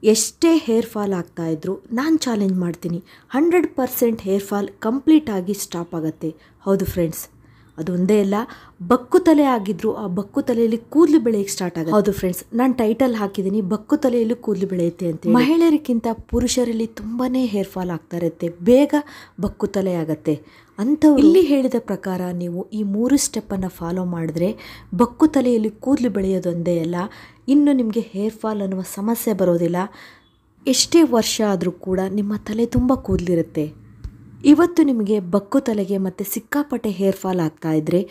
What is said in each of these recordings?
ಎಷ್ಟೇ hair fall ಆಗ್ತಾಯಿದ್ರು ನಾನು challenge ಮಾಡ್ತೀನಿ, 100% ಹೇರ್ ಫಾಲ್ ಕಂಪ್ಲೀಟಾಗಿ ಸ್ಟಾಪ್ ಆಗುತ್ತೆ. ಹೌದು ಫ್ರೆಂಡ್ಸ್, ಅದೊಂದೇ ಅಲ್ಲ, ಬಕ್ಕು ತಲೆ ಆಗಿದ್ರು ಆ ಬಕ್ಕು ತಲೆಯಲ್ಲಿ ಕೂದಲು ಬೆಳೆಯಕ್ಕೆ ಸ್ಟಾರ್ಟ್ ಆಗುತ್ತೆ. ಹೌದು ಫ್ರೆಂಡ್ಸ್, ನಾನು ಟೈಟಲ್ ಹಾಕಿದ್ದೀನಿ, ಬಕ್ಕು ತಲೆಯಲ್ಲೂ ಕೂದಲು ಬೆಳೆಯುತ್ತೆ ಅಂತ. ಮಹಿಳೆಯರಿಗಿಂತ ಪುರುಷರಲ್ಲಿ ತುಂಬಾ ಹೇರ್ ಫಾಲ್ ಆಗ್ತಾ ಇರುತ್ತೆ, ಬೇಗ ಬಕ್ಕು ತಲೆ ಆಗುತ್ತೆ. ಅಂಥವ್ರು ಇಲ್ಲಿ ಹೇಳಿದ ಪ್ರಕಾರ ನೀವು ಈ 3 ಸ್ಟೆಪ್ಪನ್ನು ಫಾಲೋ ಮಾಡಿದ್ರೆ ಬಕ್ಕು ತಲೆಯಲ್ಲಿ ಕೂದಲು ಬೆಳೆಯೋದೊಂದೇ ಅಲ್ಲ, ಇನ್ನು ನಿಮಗೆ ಹೇರ್ ಫಾಲ್ ಅನ್ನುವ ಸಮಸ್ಯೆ ಬರೋದಿಲ್ಲ. ಎಷ್ಟೇ ವರ್ಷ ಆದರೂ ಕೂಡ ನಿಮ್ಮ ತಲೆ ತುಂಬ ಕೂದಲಿರುತ್ತೆ. ಇವತ್ತು ನಿಮಗೆ ಬಕ್ಕು ತಲೆಗೆ ಮತ್ತು ಸಿಕ್ಕಾಪಟ್ಟೆ ಹೇರ್ ಫಾಲ್ ಆಗ್ತಾ ಇದ್ದರೆ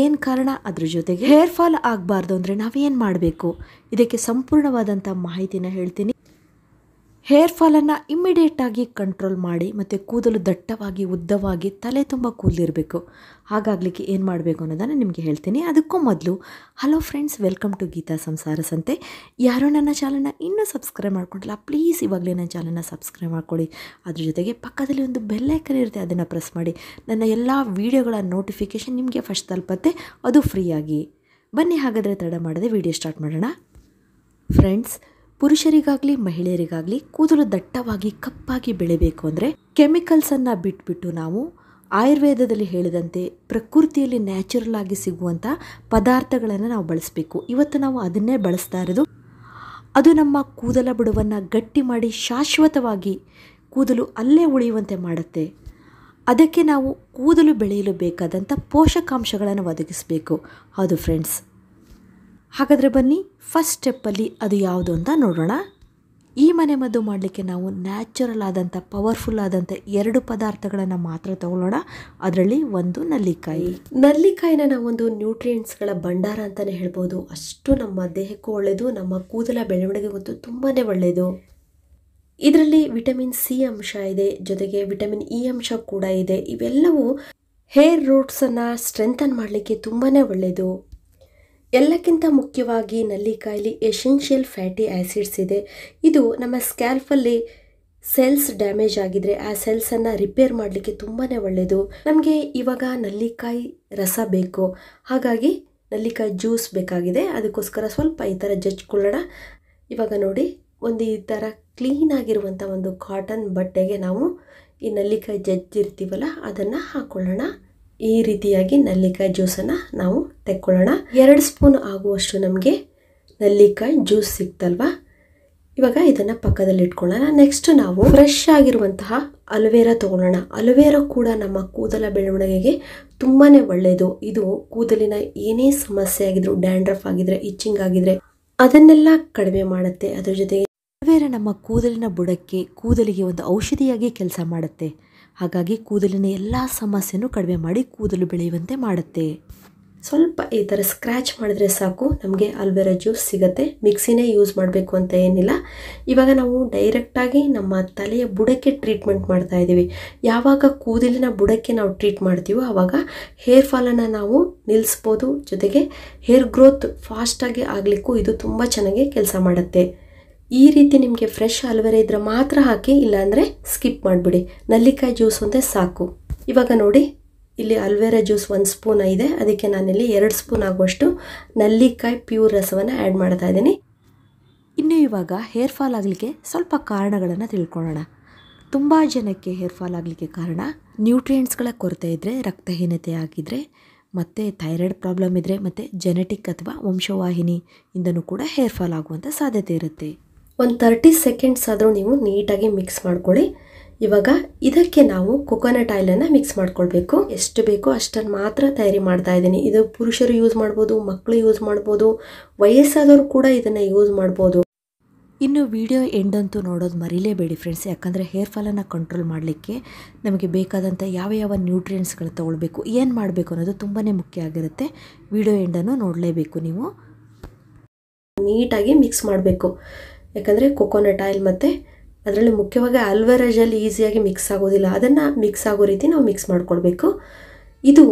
ಏನು ಕಾರಣ, ಅದ್ರ ಜೊತೆಗೆ ಹೇರ್ ಫಾಲ್ ಆಗಬಾರ್ದು ಅಂದರೆ ನಾವೇನು ಮಾಡಬೇಕು, ಇದಕ್ಕೆ ಸಂಪೂರ್ಣವಾದಂಥ ಮಾಹಿತಿನ ಹೇಳ್ತೀನಿ. ಹೇರ್ ಫಾಲನ್ನು ಇಮ್ಮಿಡಿಯೇಟಾಗಿ ಕಂಟ್ರೋಲ್ ಮಾಡಿ ಮತ್ತು ಕೂದಲು ದಟ್ಟವಾಗಿ ಉದ್ದವಾಗಿ ತಲೆ ತುಂಬ ಕೂದಲಿರಬೇಕು. ಹಾಗಾಗಲಿಕ್ಕೆ ಏನು ಮಾಡಬೇಕು ಅನ್ನೋದನ್ನು ನಿಮಗೆ ಹೇಳ್ತೀನಿ. ಅದಕ್ಕೂ ಮೊದಲು hello friends, welcome to Geetha ಸಂಸಾರ ಸಂತೆ. ಯಾರೋ ನನ್ನ ಚಾನಲ್ನ ಇನ್ನೂ ಸಬ್ಸ್ಕ್ರೈಬ್ ಮಾಡ್ಕೊಂಡಿಲ್ಲ, ಪ್ಲೀಸ್ ಇವಾಗಲೇ ನನ್ನ ಚಾನಲ್ನ ಸಬ್ಸ್ಕ್ರೈಬ್ ಮಾಡ್ಕೊಳ್ಳಿ. ಅದ್ರ ಜೊತೆಗೆ ಪಕ್ಕದಲ್ಲಿ ಒಂದು ಬೆಲ್ ಐಕನ್ ಇರುತ್ತೆ, ಅದನ್ನು ಪ್ರೆಸ್ ಮಾಡಿ. ನನ್ನ ಎಲ್ಲ ವೀಡಿಯೋಗಳ ನೋಟಿಫಿಕೇಷನ್ ನಿಮಗೆ ಫಸ್ಟ್ ತಲುಪತ್ತೆ, ಅದು ಫ್ರೀಯಾಗಿ. ಬನ್ನಿ ಹಾಗಾದರೆ ತಡ ಮಾಡದೆ ವಿಡಿಯೋ ಸ್ಟಾರ್ಟ್ ಮಾಡೋಣ. ಫ್ರೆಂಡ್ಸ್, ಪುರುಷರಿಗಾಗಲಿ ಮಹಿಳೆಯರಿಗಾಗಲಿ ಕೂದಲು ದಟ್ಟವಾಗಿ ಕಪ್ಪಾಗಿ ಬೆಳೆಯಬೇಕು ಅಂದರೆ ಕೆಮಿಕಲ್ಸನ್ನು ಬಿಟ್ಬಿಟ್ಟು ನಾವು ಆಯುರ್ವೇದದಲ್ಲಿ ಹೇಳಿದಂತೆ ಪ್ರಕೃತಿಯಲ್ಲಿ ನ್ಯಾಚುರಲ್ ಆಗಿ ಸಿಗುವಂಥ ಪದಾರ್ಥಗಳನ್ನು ನಾವು ಬಳಸಬೇಕು. ಇವತ್ತು ನಾವು ಅದನ್ನೇ ಬಳಸ್ತಾ ಇರೋದು. ಅದು ನಮ್ಮ ಕೂದಲ ಬುಡವನ್ನು ಗಟ್ಟಿ ಮಾಡಿ ಶಾಶ್ವತವಾಗಿ ಕೂದಲು ಅಲ್ಲೇ ಉಳಿಯುವಂತೆ ಮಾಡುತ್ತೆ. ಅದಕ್ಕೆ ನಾವು ಕೂದಲು ಬೆಳೆಯಲು ಬೇಕಾದಂಥ ಪೋಷಕಾಂಶಗಳನ್ನು ಒದಗಿಸಬೇಕು. ಹೌದು ಫ್ರೆಂಡ್ಸ್, ಹಾಗಾದರೆ ಬನ್ನಿ ಫಸ್ಟ್ ಸ್ಟೆಪ್ಪಲ್ಲಿ ಅದು ಯಾವುದು ಅಂತ ನೋಡೋಣ. ಈ ಮನೆಮದ್ದು ಮಾಡಲಿಕ್ಕೆ ನಾವು ನ್ಯಾಚುರಲ್ ಆದಂಥ ಪವರ್ಫುಲ್ ಆದಂಥ 2 ಪದಾರ್ಥಗಳನ್ನು ಮಾತ್ರ ತಗೊಳ್ಳೋಣ. ಅದರಲ್ಲಿ ಒಂದು ನಲ್ಲಿಕಾಯಿ. ನಲ್ಲಿಕಾಯಿನ ನಾವೊಂದು ನ್ಯೂಟ್ರಿಯೆಂಟ್ಸ್ಗಳ ಭಂಡಾರ ಅಂತಲೇ ಹೇಳ್ಬೋದು. ಅಷ್ಟು ನಮ್ಮ ದೇಹಕ್ಕೂ ಒಳ್ಳೆಯದು, ನಮ್ಮ ಕೂದಲ ಬೆಳವಣಿಗೆಗಂತೂ ತುಂಬಾ ಒಳ್ಳೆಯದು. ಇದರಲ್ಲಿ ವಿಟಮಿನ್ ಸಿ ಅಂಶ ಇದೆ, ಜೊತೆಗೆ ವಿಟಮಿನ್ ಇ ಅಂಶ ಕೂಡ ಇದೆ. ಇವೆಲ್ಲವೂ ಹೇರ್ ರೂಟ್ಸನ್ನು ಸ್ಟ್ರೆಂಥನ್ ಮಾಡಲಿಕ್ಕೆ ತುಂಬಾ ಒಳ್ಳೆಯದು. ಎಲ್ಲಕ್ಕಿಂತ ಮುಖ್ಯವಾಗಿ ನಲ್ಲಿಕಾಯಲ್ಲಿ ಎಸೆನ್ಷಿಯಲ್ ಫ್ಯಾಟಿ ಆ್ಯಸಿಡ್ಸ್ ಇದೆ. ಇದು ನಮ್ಮ ಸ್ಕ್ಯಾಲ್ಫಲ್ಲಿ ಸೆಲ್ಸ್ ಡ್ಯಾಮೇಜ್ ಆಗಿದ್ರೆ ಆ ಸೆಲ್ಸನ್ನು ರಿಪೇರ್ ಮಾಡಲಿಕ್ಕೆ ತುಂಬಾ ಒಳ್ಳೆಯದು. ನಮಗೆ ಇವಾಗ ನಲ್ಲಿಕಾಯಿ ರಸ ಬೇಕು, ಹಾಗಾಗಿ ನಲ್ಲಿಕಾಯಿ ಜ್ಯೂಸ್ ಬೇಕಾಗಿದೆ. ಅದಕ್ಕೋಸ್ಕರ ಸ್ವಲ್ಪ ಈ ಥರ ಜಜ್ಕೊಳ್ಳೋಣ. ಇವಾಗ ನೋಡಿ, ಒಂದು ಈ ಥರ ಕ್ಲೀನಾಗಿರುವಂಥ ಒಂದು ಕಾಟನ್ ಬಟ್ಟೆಗೆ ನಾವು ಈ ನಲ್ಲಿಕಾಯಿ ಜಜ್ಜಿರ್ತೀವಲ್ಲ ಅದನ್ನು ಹಾಕ್ಕೊಳ್ಳೋಣ. ಈ ರೀತಿಯಾಗಿ ನಲ್ಲಿಕಾಯಿ ಜ್ಯೂಸನ್ನು ನಾವು ತೆಕ್ಕೊಳ್ಳೋಣ. 2 ಸ್ಪೂನ್ ಆಗುವಷ್ಟು ನಮಗೆ ನಲ್ಲಿಕಾಯಿ ಜ್ಯೂಸ್ ಸಿಕ್ತಲ್ವಾ. ಇವಾಗ ಇದನ್ನು ಪಕ್ಕದಲ್ಲಿ ಇಟ್ಕೊಳ್ಳೋಣ. ನೆಕ್ಸ್ಟ್ ನಾವು ಫ್ರೆಶ್ ಆಗಿರುವಂತಹ ಅಲೋವೆರಾ ತೊಗೊಳ್ಳೋಣ. ಅಲೋವೆರಾ ಕೂಡ ನಮ್ಮ ಕೂದಲ ಬೆಳವಣಿಗೆಗೆ ತುಂಬಾ ಒಳ್ಳೆಯದು. ಇದು ಕೂದಲಿನ ಏನೇ ಸಮಸ್ಯೆ ಆಗಿದ್ರು, ಡ್ಯಾಂಡ್ರಫ್ ಆಗಿದ್ರೆ, ಇಚ್ಚಿಂಗ್ ಆಗಿದ್ರೆ ಅದನ್ನೆಲ್ಲ ಕಡಿಮೆ ಮಾಡುತ್ತೆ. ಅದ್ರ ಜೊತೆಗೆ ಅಲೋವೆರಾ ನಮ್ಮ ಕೂದಲಿನ ಬುಡಕ್ಕೆ, ಕೂದಲಿಗೆ ಒಂದು ಔಷಧಿಯಾಗಿ ಕೆಲಸ ಮಾಡುತ್ತೆ. ಹಾಗಾಗಿ ಕೂದಲಿನ ಎಲ್ಲ ಸಮಸ್ಯೆನೂ ಕಡಿಮೆ ಮಾಡಿ ಕೂದಲು ಬೆಳೆಯುವಂತೆ ಮಾಡುತ್ತೆ. ಸ್ವಲ್ಪ ಈ ಥರ ಸ್ಕ್ರ್ಯಾಚ್ ಮಾಡಿದ್ರೆ ಸಾಕು, ನಮಗೆ ಅಲೋವೆರಾ ಜ್ಯೂಸ್ ಸಿಗುತ್ತೆ. ಮಿಕ್ಸಿನೇ ಯೂಸ್ ಮಾಡಬೇಕು ಅಂತ ಏನಿಲ್ಲ. ಇವಾಗ ನಾವು ಡೈರೆಕ್ಟಾಗಿ ನಮ್ಮ ತಲೆಯ ಬುಡಕ್ಕೆ ಟ್ರೀಟ್ಮೆಂಟ್ ಮಾಡ್ತಾ ಇದ್ದೀವಿ. ಯಾವಾಗ ಕೂದಲಿನ ಬುಡಕ್ಕೆ ನಾವು ಟ್ರೀಟ್ ಮಾಡ್ತೀವೋ ಆವಾಗ ಹೇರ್ ಫಾಲನ್ನು ನಾವು ನಿಲ್ಲಿಸ್ಬೋದು. ಜೊತೆಗೆ ಹೇರ್ ಗ್ರೋತ್ ಫಾಸ್ಟಾಗಿ ಆಗಲಿಕ್ಕೂ ಇದು ತುಂಬ ಚೆನ್ನಾಗಿ ಕೆಲಸ ಮಾಡುತ್ತೆ. ಈ ರೀತಿ ನಿಮಗೆ ಫ್ರೆಶ್ ಅಲೋವೆರಾ ಇದ್ರೆ ಮಾತ್ರ ಹಾಕಿ, ಇಲ್ಲಾಂದರೆ ಸ್ಕಿಪ್ ಮಾಡಿಬಿಡಿ. ನಲ್ಲಿಕಾಯಿ ಜ್ಯೂಸ್ ಒಂದೇ ಸಾಕು. ಇವಾಗ ನೋಡಿ, ಇಲ್ಲಿ ಅಲೋವೆರಾ ಜ್ಯೂಸ್ 1 ಸ್ಪೂನ್ ಇದೆ, ಅದಕ್ಕೆ ನಾನಿಲ್ಲಿ 2 ಸ್ಪೂನ್ ಆಗುವಷ್ಟು ನಲ್ಲಿಕಾಯಿ ಪ್ಯೂರ್ ರಸವನ್ನು ಆ್ಯಡ್ ಮಾಡ್ತಾ ಇದ್ದೀನಿ. ಇನ್ನು ಇವಾಗ ಹೇರ್ ಫಾಲ್ ಆಗಲಿಕ್ಕೆ ಸ್ವಲ್ಪ ಕಾರಣಗಳನ್ನು ತಿಳ್ಕೊಳ್ಳೋಣ. ತುಂಬ ಜನಕ್ಕೆ ಹೇರ್ ಫಾಲ್ ಆಗಲಿಕ್ಕೆ ಕಾರಣ ನ್ಯೂಟ್ರಿಯೆಂಟ್ಸ್ಗಳ ಕೊರತೆ ಇದ್ದರೆ, ರಕ್ತಹೀನತೆ ಆಗಿದ್ದರೆ, ಮತ್ತು ಥೈರಾಯ್ಡ್ ಪ್ರಾಬ್ಲಮ್ ಇದ್ದರೆ, ಮತ್ತು ಜೆನೆಟಿಕ್ ಅಥವಾ ವಂಶವಾಹಿನಿಯಿಂದನೂ ಕೂಡ ಹೇರ್ ಫಾಲ್ ಆಗುವಂಥ ಸಾಧ್ಯತೆ ಇರುತ್ತೆ. ಒಂದು 30 ಸೆಕೆಂಡ್ಸ್ ಆದರೂ ನೀವು ನೀಟಾಗಿ ಮಿಕ್ಸ್ ಮಾಡ್ಕೊಳ್ಳಿ. ಇವಾಗ ಇದಕ್ಕೆ ನಾವು ಕೊಕೊನಟ್ ಆಯಿಲನ್ನು ಮಿಕ್ಸ್ ಮಾಡ್ಕೊಳ್ಬೇಕು. ಎಷ್ಟು ಬೇಕೋ ಅಷ್ಟನ್ನು ಮಾತ್ರ ತಯಾರಿ ಮಾಡ್ತಾ ಇದ್ದೀನಿ. ಇದು ಪುರುಷರು ಯೂಸ್ ಮಾಡ್ಬೋದು, ಮಕ್ಕಳು ಯೂಸ್ ಮಾಡ್ಬೋದು, ವಯಸ್ಸಾದವರು ಕೂಡ ಇದನ್ನು ಯೂಸ್ ಮಾಡ್ಬೋದು. ಇನ್ನು ವಿಡಿಯೋ ಎಂಡಂತೂ ನೋಡೋದು ಮರೀಲೇಬೇಡಿ ಫ್ರೆಂಡ್ಸ್, ಯಾಕಂದರೆ ಹೇರ್ ಫಾಲನ್ನು ಕಂಟ್ರೋಲ್ ಮಾಡಲಿಕ್ಕೆ ನಮಗೆ ಬೇಕಾದಂಥ ಯಾವ ನ್ಯೂಟ್ರಿಯೆಂಟ್ಸ್ಗಳು ತೊಗೊಳ್ಬೇಕು, ಏನು ಮಾಡಬೇಕು ಅನ್ನೋದು ತುಂಬಾ ಮುಖ್ಯ ಆಗಿರುತ್ತೆ. ವಿಡಿಯೋ ಎಂಡನ್ನು ನೋಡಲೇಬೇಕು ನೀವು. ನೀಟಾಗಿ ಮಿಕ್ಸ್ ಮಾಡಬೇಕು, ಯಾಕಂದರೆ ಕೊಕೊನಟ್ ಆಯಿಲ್ ಮತ್ತು ಅದರಲ್ಲಿ ಮುಖ್ಯವಾಗಿ ಅಲೋವೆರಾ ಜೆಲ್ ಈಸಿಯಾಗಿ ಮಿಕ್ಸ್ ಆಗೋದಿಲ್ಲ. ಅದನ್ನು ಮಿಕ್ಸ್ ಆಗೋ ರೀತಿ ನಾವು ಮಿಕ್ಸ್ ಮಾಡ್ಕೊಳ್ಬೇಕು. ಇದು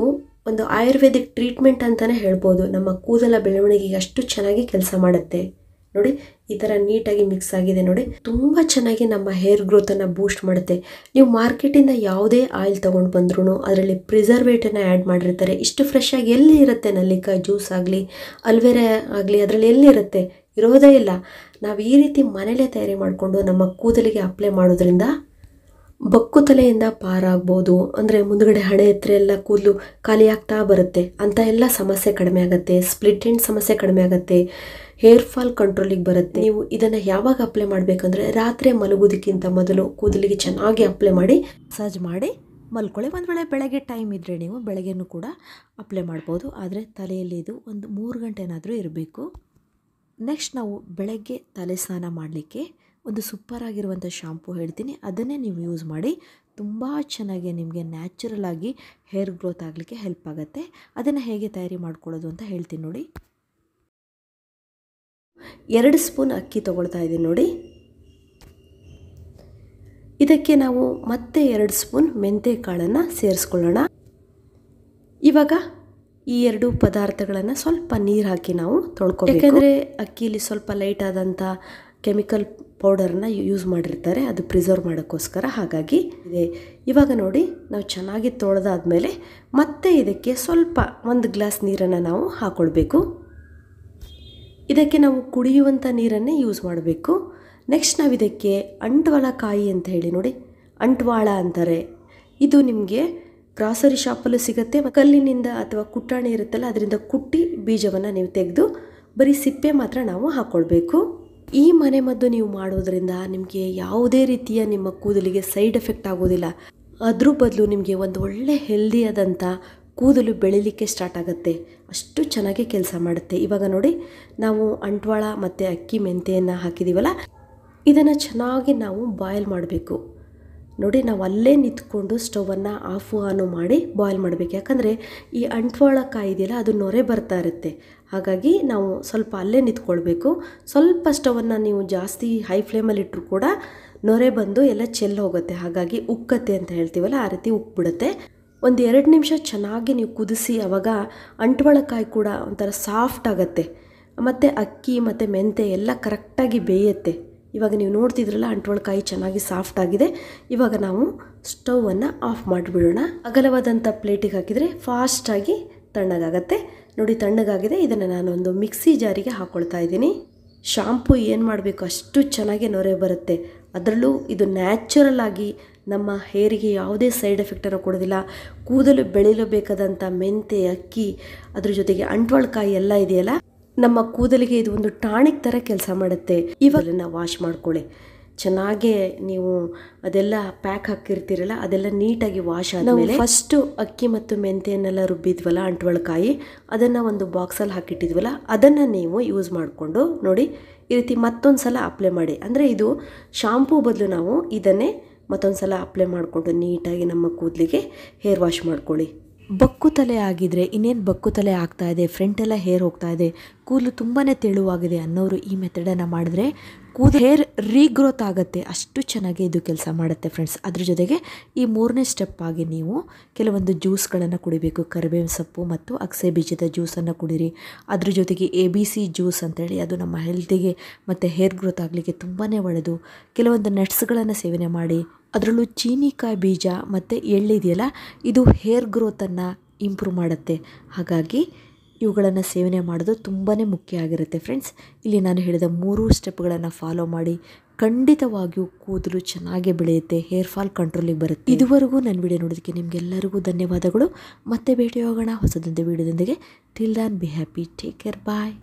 ಒಂದು ಆಯುರ್ವೇದಿಕ್ ಟ್ರೀಟ್ಮೆಂಟ್ ಅಂತಲೇ ಹೇಳ್ಬೋದು. ನಮ್ಮ ಕೂದಲ ಬೆಳವಣಿಗೆಗೆ ಅಷ್ಟು ಚೆನ್ನಾಗಿ ಕೆಲಸ ಮಾಡುತ್ತೆ. ನೋಡಿ, ಈ ಥರ ನೀಟಾಗಿ ಮಿಕ್ಸ್ ಆಗಿದೆ ನೋಡಿ, ತುಂಬ ಚೆನ್ನಾಗಿ ನಮ್ಮ ಹೇರ್ ಗ್ರೋತನ್ನು ಬೂಸ್ಟ್ ಮಾಡುತ್ತೆ. ನೀವು ಮಾರ್ಕೆಟಿಂದ ಯಾವುದೇ ಆಯಿಲ್ ತೊಗೊಂಡು ಬಂದ್ರೂ ಅದರಲ್ಲಿ ಪ್ರಿಸರ್ವೇಟಿವ್ನ ಆ್ಯಡ್ ಮಾಡಿರ್ತಾರೆ. ಇಷ್ಟು ಫ್ರೆಶ್ ಆಗಿ ಎಲ್ಲಿ ಇರುತ್ತೆ ನಲ್ಲಿಕಾಯಿ ಜ್ಯೂಸ್ ಆಗಲಿ, ಅಲೋವೆರಾ ಆಗಲಿ, ಅದರಲ್ಲಿ ಎಲ್ಲಿರುತ್ತೆ? ಇರೋದೇ ಇಲ್ಲ. ನಾವು ಈ ರೀತಿ ಮನೇಲೇ ತಯಾರಿ ಮಾಡಿಕೊಂಡು ನಮ್ಮ ಕೂದಲಿಗೆ ಅಪ್ಲೈ ಮಾಡೋದ್ರಿಂದ ಬಕ್ಕು ತಲೆಯಿಂದ ಪಾರಾಗ್ಬೋದು. ಅಂದರೆ ಮುಂದುಗಡೆ ಹಣೆ ಹತ್ರ ಎಲ್ಲ ಕೂದಲು ಖಾಲಿ ಆಗ್ತಾ ಬರುತ್ತೆ, ಅಂಥ ಎಲ್ಲ ಸಮಸ್ಯೆ ಕಡಿಮೆ ಆಗುತ್ತೆ. ಸ್ಪ್ಲಿಟ್ ಎಂಡ್ ಸಮಸ್ಯೆ ಕಡಿಮೆ ಆಗುತ್ತೆ, ಹೇರ್ ಫಾಲ್ ಕಂಟ್ರೋಲಿಗೆ ಬರುತ್ತೆ. ನೀವು ಇದನ್ನು ಯಾವಾಗ ಅಪ್ಲೈ ಮಾಡಬೇಕಂದ್ರೆ ರಾತ್ರಿ ಮಲಗೋದಕ್ಕಿಂತ ಮೊದಲು ಕೂದಲಿಗೆ ಚೆನ್ನಾಗಿ ಅಪ್ಲೈ ಮಾಡಿ ಮಸಾಜ್ ಮಾಡಿ ಮಲ್ಕೊಳ್ಳಿ. ಒಂದು ವೇಳೆ ಬೆಳಗ್ಗೆ ಟೈಮ್ ಇದ್ದರೆ ನೀವು ಬೆಳಗ್ಗೆನೂ ಕೂಡ ಅಪ್ಲೈ ಮಾಡ್ಬೋದು, ಆದರೆ ತಲೆಯಲ್ಲಿ ಇದು ಒಂದು 3 ಗಂಟೆನಾದರೂ ಇರಬೇಕು. ನೆಕ್ಸ್ಟ್ ನಾವು ಬೆಳಗ್ಗೆ ತಲೆ ಸ್ನಾನ ಮಾಡಲಿಕ್ಕೆ ಒಂದು ಸೂಪರ್ ಆಗಿರುವಂಥ ಶಾಂಪೂ ಹೇಳ್ತೀನಿ, ಅದನ್ನೇ ನೀವು ಯೂಸ್ ಮಾಡಿ. ತುಂಬ ಚೆನ್ನಾಗಿ ನಿಮಗೆ ನ್ಯಾಚುರಲ್ ಆಗಿ ಹೇರ್ ಗ್ರೋತ್ ಆಗಲಿಕ್ಕೆ ಹೆಲ್ಪ್ ಆಗುತ್ತೆ. ಅದನ್ನು ಹೇಗೆ ತಯಾರಿ ಮಾಡ್ಕೊಳ್ಳೋದು ಅಂತ ಹೇಳ್ತೀನಿ ನೋಡಿ. 2 ಸ್ಪೂನ್ ಅಕ್ಕಿ ತೊಗೊಳ್ತಾ ಇದ್ದೀನಿ ನೋಡಿ. ಇದಕ್ಕೆ ನಾವು ಮತ್ತೆ 2 ಸ್ಪೂನ್ ಮೆಂತ್ಯ ಕಾಳನ್ನು ಸೇರಿಸ್ಕೊಳ್ಳೋಣ. ಇವಾಗ ಈ 2 ಪದಾರ್ಥಗಳನ್ನು ಸ್ವಲ್ಪ ನೀರು ಹಾಕಿ ನಾವು ತೊಳ್ಕೊಬೇಕು. ಯಾಕೆಂದರೆ ಅಕ್ಕಿಲಿ ಸ್ವಲ್ಪ ಲೈಟ್ ಆದಂಥ ಕೆಮಿಕಲ್ ಪೌಡರನ್ನ ಯೂಸ್ ಮಾಡಿರ್ತಾರೆ, ಅದು ಪ್ರಿಸರ್ವ್ ಮಾಡೋಕ್ಕೋಸ್ಕರ. ಹಾಗಾಗಿ ಇದೆ. ಇವಾಗ ನೋಡಿ, ನಾವು ಚೆನ್ನಾಗಿ ತೊಳೆದಾದ್ಮೇಲೆ ಮತ್ತೆ ಇದಕ್ಕೆ ಸ್ವಲ್ಪ 1 ಗ್ಲಾಸ್ ನೀರನ್ನು ನಾವು ಹಾಕ್ಕೊಳ್ಬೇಕು. ಇದಕ್ಕೆ ನಾವು ಕುಡಿಯುವಂಥ ನೀರನ್ನೇ ಯೂಸ್ ಮಾಡಬೇಕು. ನೆಕ್ಸ್ಟ್ ನಾವು ಇದಕ್ಕೆ ಅಂಟ್ವಾಳ ಕಾಯಿ ಅಂತ ಹೇಳಿ ನೋಡಿ, ಅಂಟ್ವಾಳ ಅಂತಾರೆ. ಇದು ನಿಮಗೆ ಗ್ರಾಸರಿ ಶಾಪಲ್ಲೂ ಸಿಗುತ್ತೆ. ಕಲ್ಲಿನಿಂದ ಅಥವಾ ಕುಟ್ಟಾಣಿ ಇರುತ್ತಲ್ಲ, ಅದರಿಂದ ಕುಟ್ಟಿ ಬೀಜವನ್ನು ನೀವು ತೆಗೆದು ಬರೀ ಸಿಪ್ಪೆ ಮಾತ್ರ ನಾವು ಹಾಕ್ಕೊಳ್ಬೇಕು. ಈ ಮನೆಮದ್ದು ನೀವು ಮಾಡೋದ್ರಿಂದ ನಿಮಗೆ ಯಾವುದೇ ರೀತಿಯ ನಿಮ್ಮ ಕೂದಲಿಗೆ ಸೈಡ್ ಎಫೆಕ್ಟ್ ಆಗೋದಿಲ್ಲ. ಅದ್ರ ಬದಲು ನಿಮಗೆ ಒಂದು ಒಳ್ಳೆ ಹೆಲ್ದಿಯಾದಂಥ ಕೂದಲು ಬೆಳೀಲಿಕ್ಕೆ ಸ್ಟಾರ್ಟ್ ಆಗುತ್ತೆ. ಅಷ್ಟು ಚೆನ್ನಾಗಿ ಕೆಲಸ ಮಾಡುತ್ತೆ. ಇವಾಗ ನೋಡಿ, ನಾವು ಅಂಟ್ವಾಳ ಮತ್ತು ಅಕ್ಕಿ ಮೆಂತೆಯನ್ನು ಹಾಕಿದ್ದೀವಲ್ಲ, ಇದನ್ನು ಚೆನ್ನಾಗಿ ನಾವು ಬಾಯ್ಲ್ ಮಾಡಬೇಕು. ನೋಡಿ, ನಾವು ಅಲ್ಲೇ ನಿಂತ್ಕೊಂಡು ಸ್ಟವನ್ನು ಆನು ಮಾಡಿ ಬಾಯ್ಲ್ ಮಾಡಬೇಕು. ಯಾಕಂದರೆ ಈ ಅಂಟ್ವಾಳ ಕಾಯಿ ಇದೆಯಲ್ಲ, ಅದು ನೊರೆ ಬರ್ತಾ ಇರುತ್ತೆ. ಹಾಗಾಗಿ ನಾವು ಸ್ವಲ್ಪ ಅಲ್ಲೇ ನಿಂತ್ಕೊಳ್ಬೇಕು. ಸ್ವಲ್ಪ ಸ್ಟವನ್ನು ನೀವು ಜಾಸ್ತಿ ಹೈ ಫ್ಲೇಮಲ್ಲಿ ಇಟ್ಟರು ಕೂಡ ನೊರೆ ಬಂದು ಎಲ್ಲ ಚೆಲ್ಲಿ ಹೋಗುತ್ತೆ. ಹಾಗಾಗಿ ಉಕ್ಕತ್ತೆ ಅಂತ ಹೇಳ್ತೀವಲ್ಲ, ಆ ರೀತಿ ಉಕ್ಬಿಡುತ್ತೆ. ಒಂದು 2 ನಿಮಿಷ ಚೆನ್ನಾಗಿ ನೀವು ಕುದಿಸಿ, ಆವಾಗ ಅಂಟ್ವಾಳ ಕಾಯಿ ಕೂಡ ಒಂಥರ ಸಾಫ್ಟ್ ಆಗುತ್ತೆ. ಮತ್ತು ಅಕ್ಕಿ ಮತ್ತು ಮೆಂತೆ ಎಲ್ಲ ಕರೆಕ್ಟಾಗಿ ಬೇಯುತ್ತೆ. ಇವಾಗ ನೀವು ನೋಡ್ತಿದ್ರಲ್ಲ, ಅಂಟ್ವಾಳ ಕಾಯಿ ಚೆನ್ನಾಗಿ ಸಾಫ್ಟ್ ಆಗಿದೆ. ಇವಾಗ ನಾವು ಸ್ಟವನ್ನು ಆಫ್ ಮಾಡಿಬಿಡೋಣ. ಅಗಲವಾದಂಥ ಪ್ಲೇಟಿಗೆ ಹಾಕಿದರೆ ಫಾಸ್ಟಾಗಿ ತಣ್ಣಗಾಗತ್ತೆ. ನೋಡಿ, ತಣ್ಣಗಾಗಿದೆ. ಇದನ್ನು ನಾನೊಂದು ಮಿಕ್ಸಿ ಜಾರಿಗೆ ಹಾಕ್ಕೊಳ್ತಾ ಇದ್ದೀನಿ. ಶಾಂಪೂ ಏನು ಮಾಡಬೇಕು ಅಷ್ಟು ಚೆನ್ನಾಗಿ ನೊರೆ ಬರುತ್ತೆ. ಅದರಲ್ಲೂ ಇದು ನ್ಯಾಚುರಲ್ ಆಗಿ ನಮ್ಮ ಹೇರಿಗೆ ಯಾವುದೇ ಸೈಡ್ ಎಫೆಕ್ಟನ್ನು ಕೊಡೋದಿಲ್ಲ. ಕೂದಲು ಬೆಳೆಯಲೇಬೇಕಾದಂಥ ಮೆಂತೆ, ಅಕ್ಕಿ, ಅದ್ರ ಜೊತೆಗೆ ಅಂಟ್ವಾಳ ಕಾಯಿ ಎಲ್ಲ ಇದೆಯಲ್ಲ, ನಮ್ಮ ಕೂದಲಿಗೆ ಇದು ಒಂದು ಟಾನಿಕ್ ಥರ ಕೆಲಸ ಮಾಡುತ್ತೆ. ಇವೆಲ್ಲ ವಾಶ್ ಮಾಡ್ಕೊಳ್ಳಿ ಚೆನ್ನಾಗೇ. ನೀವು ಅದೆಲ್ಲ ಪ್ಯಾಕ್ ಹಾಕಿರ್ತೀರಲ್ಲ, ಅದೆಲ್ಲ ನೀಟಾಗಿ ವಾಶ್ ಆದಮೇಲೆ ಫಸ್ಟು ಅಕ್ಕಿ ಮತ್ತು ಮೆಂತೆಯನ್ನೆಲ್ಲ ರುಬ್ಬಿದ್ವಲ್ಲ, ಅಂಟ್ವಾಳ ಕಾಯಿ, ಅದನ್ನು ಒಂದು ಬಾಕ್ಸಲ್ಲಿ ಹಾಕಿಟ್ಟಿದ್ವಲ್ಲ, ಅದನ್ನು ನೀವು ಯೂಸ್ ಮಾಡಿಕೊಂಡು ನೋಡಿ ಈ ರೀತಿ ಮತ್ತೊಂದು ಸಲ ಅಪ್ಲೈ ಮಾಡಿ. ಅಂದರೆ ಇದು ಶಾಂಪೂ ಬದಲು ನಾವು ಇದನ್ನೇ ಮತ್ತೊಂದು ಸಲ ಅಪ್ಲೈ ಮಾಡಿಕೊಂಡು ನೀಟಾಗಿ ನಮ್ಮ ಕೂದಲಿಗೆ ಹೇರ್ ವಾಶ್ ಮಾಡ್ಕೊಳ್ಳಿ. ಬಕ್ಕು ತಲೆ ಆಗಿದ್ರೆ ಇನ್ನೇನು ಬಕ್ಕು ತಲೆ ಆಗ್ತಾ ಇದೆ, ಫ್ರಂಟೆಲ್ಲ ಹೇರ್ ಹೋಗ್ತಾ ಇದೆ, ಕೂದಲು ತುಂಬಾ ತೆಳುವಾಗಿದೆ ಅನ್ನೋರು ಈ ಮೆಥಡನ್ನು ಮಾಡಿದ್ರೆ ಹೇರ್ ರೀಗ್ರೋತ್ ಆಗುತ್ತೆ. ಅಷ್ಟು ಚೆನ್ನಾಗಿ ಇದು ಕೆಲಸ ಮಾಡುತ್ತೆ ಫ್ರೆಂಡ್ಸ್. ಅದ್ರ ಜೊತೆಗೆ ಈ 3ನೇ ಸ್ಟೆಪ್ ಆಗಿ ನೀವು ಕೆಲವೊಂದು ಜ್ಯೂಸ್ಗಳನ್ನು ಕುಡಿಬೇಕು. ಕರಿಬೇವಿನ ಸೊಪ್ಪು ಮತ್ತು ಅಗಸೆ ಬೀಜದ ಜ್ಯೂಸನ್ನು ಕುಡೀರಿ. ಅದ್ರ ಜೊತೆಗೆ ABC ಜ್ಯೂಸ್ ಅಂತೇಳಿ, ಅದು ನಮ್ಮ ಹೆಲ್ತಿಗೆ ಮತ್ತು ಹೇರ್ ಗ್ರೋತ್ ಆಗಲಿಕ್ಕೆ ತುಂಬಾ ಒಳ್ಳೆಯದು. ಕೆಲವೊಂದು ನಟ್ಸ್ಗಳನ್ನು ಸೇವನೆ ಮಾಡಿ. ಅದರಲ್ಲೂ ಚೀನಿಕಾಯಿ ಬೀಜ ಮತ್ತು ಎಳ್ಳಿದೆಯಲ್ಲ, ಇದು ಹೇರ್ ಗ್ರೋತನ್ನು ಇಂಪ್ರೂವ್ ಮಾಡುತ್ತೆ. ಹಾಗಾಗಿ ಇವುಗಳನ್ನು ಸೇವನೆ ಮಾಡೋದು ತುಂಬಾ ಮುಖ್ಯ ಆಗಿರುತ್ತೆ ಫ್ರೆಂಡ್ಸ್. ಇಲ್ಲಿ ನಾನು ಹೇಳಿದ 3 ಸ್ಟೆಪ್ಗಳನ್ನು ಫಾಲೋ ಮಾಡಿ ಖಂಡಿತವಾಗಿಯೂ ಕೂದಲು ಚೆನ್ನಾಗಿ ಬೆಳೆಯುತ್ತೆ, ಹೇರ್ ಫಾಲ್ ಕಂಟ್ರೋಲಿಗೆ ಬರುತ್ತೆ. ಇದುವರೆಗೂ ನನ್ನ ವಿಡಿಯೋ ನೋಡೋದಕ್ಕೆ ನಿಮಗೆಲ್ಲರಿಗೂ ಧನ್ಯವಾದಗಳು. ಮತ್ತೆ ಭೇಟಿ ಹೋಗೋಣ ಹೊಸದೊಂದು ವಿಡಿಯೋದೊಂದಿಗೆ. Till then be happy, take care, bye.